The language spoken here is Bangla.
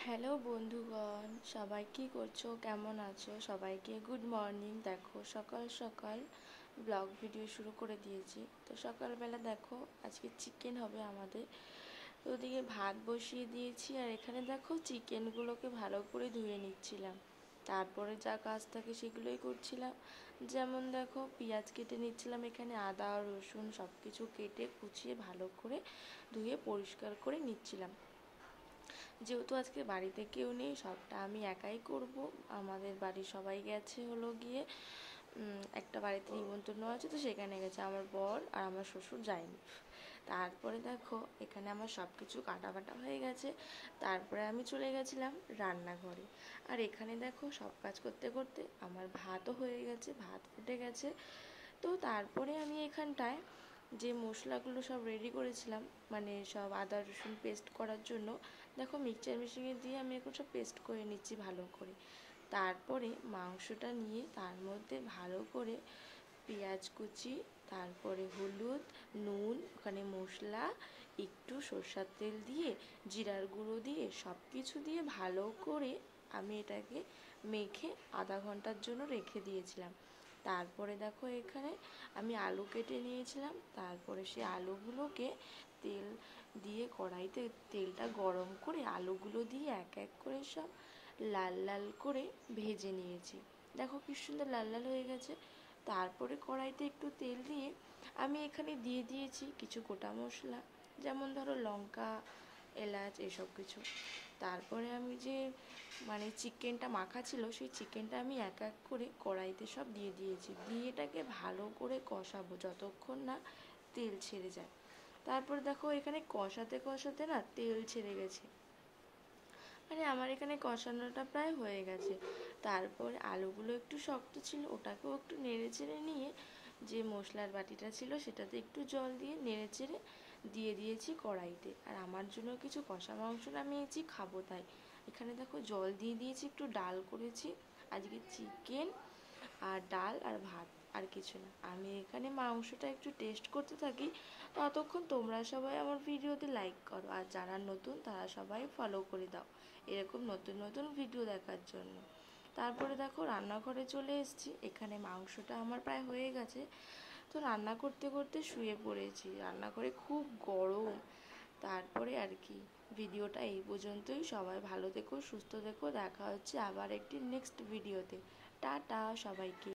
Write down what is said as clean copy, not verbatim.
হ্যালো বন্ধুগণ, সবাই কি করছো, কেমন আছো? সবাইকে গুড মর্নিং। দেখো সকাল সকাল ব্লগ ভিডিও শুরু করে দিয়েছি। তো সকালবেলা দেখো আজকে চিকেন হবে আমাদের। তো ওদিকে ভাত বসিয়ে দিয়েছি, আর এখানে দেখো চিকেনগুলোকে ভালো করে ধুয়ে নিচ্ছিলাম। তারপরে যা কাজ থাকে সেগুলোই করছিলাম। যেমন দেখো পেঁয়াজ কেটে নিচ্ছিলাম, এখানে আদা রসুন সব কিছু কেটে কুচিয়ে ভালো করে ধুয়ে পরিষ্কার করে নিচ্ছিলাম। যেহেতু আজকে বাড়িতে কেউ নেই, সবটা আমি একাই করব। আমাদের বাড়ির সবাই গেছে হলো গিয়ে একটা বাড়িতে নিমন্ত্রণ আছে, তো সেখানে গেছে। আমার বর আর আমার শ্বশুর যায়নি। তারপরে দেখো এখানে আমার সব কিছু কাটা বাটা হয়ে গেছে। তারপরে আমি চলে গেছিলাম রান্নাঘরে। আর এখানে দেখো সব কাজ করতে করতে আমার ভাতও হয়ে গেছে, ভাত ফুটে গেছে। তো তারপরে আমি এখানটায় যে মশলাগুলো সব রেডি করেছিলাম, মানে সব আদা রসুন পেস্ট করার জন্য, দেখো মিক্সচার মেশিনে দিয়ে আমি এখন সব পেস্ট করে নিচ্ছি ভালো করে। তারপরে মাংসটা নিয়ে তার মধ্যে ভালো করে পেঁয়াজ কুচি, তারপরে হলুদ, নুন, ওখানে মশলা, একটু সরষের তেল দিয়ে, জিরার গুঁড়ো দিয়ে, সব কিছু দিয়ে ভালো করে আমি এটাকে মেখে আধা ঘন্টার জন্য রেখে দিয়েছিলাম। তারপরে দেখো এখানে আমি আলু কেটে নিয়েছিলাম। তারপরে সেই আলুগুলোকে তেল দিয়ে কড়াইতে তেলটা গরম করে আলুগুলো দিয়ে এক এক করে সব লাল লাল করে ভেজে নিয়েছি। দেখো কি সুন্দর লাল লাল হয়ে গেছে। তারপরে কড়াইতে একটু তেল দিয়ে আমি এখানে দিয়ে দিয়েছি কিছু গোটা মশলা, যেমন ধরো লঙ্কা, এলাচ, এসব কিছু। তারপরে আমি যে চিকেনটা মাখা ছিল, সেই চিকেনটা আমি এক এক করে কড়াইতে সব দিয়ে দিয়েছি, দিয়ে এটাকে ভালো করে কষাবো যতক্ষণ না তেল ছেড়ে যায়। তারপর দেখো এখানে কষাতে কষাতে না তেল ছেড়ে গেছে, আমার এখানে কষানোটা প্রায় হয়ে গেছে। তারপর আলুগুলো একটু শক্ত ছিল, ওটাকেও একটু নেড়ে চেড়ে নিয়ে যে মশলার বাটিটা ছিল সেটাতে একটু জল দিয়ে নেড়ে চেড়ে দিয়ে দিয়েছি কড়াইতে। আর আমার জন্য কিছু কষা মাংস নামিয়েছি খাবো, তাই এখানে দেখো জল দিয়ে দিয়েছি, একটু ডাল করেছি। আজকে চিকেন আর ডাল আর ভাত, আর কিছু না। আমি এখানে মাংসটা একটু টেস্ট করতে থাকি, ততক্ষণ তোমরা সবাই আমার ভিডিওতে লাইক করো, আর যারা নতুন তারা সবাই ফলো করে দাও এরকম নতুন নতুন ভিডিও দেখার জন্য। তারপরে দেখো রান্নাঘরে চলে এসেছি, এখানে মাংসটা আমার প্রায় হয়ে গেছে। তো রান্না করতে করতে শুয়ে পড়েছি, রান্নাঘরে খুব গরম। তারপরে আর কি, ভিডিওটা এই পর্যন্তই। সবাই ভালো থেকো, সুস্থ থেকো, দেখা হচ্ছে আবার একটি নেক্সট ভিডিওতে। টাটা সবাইকে।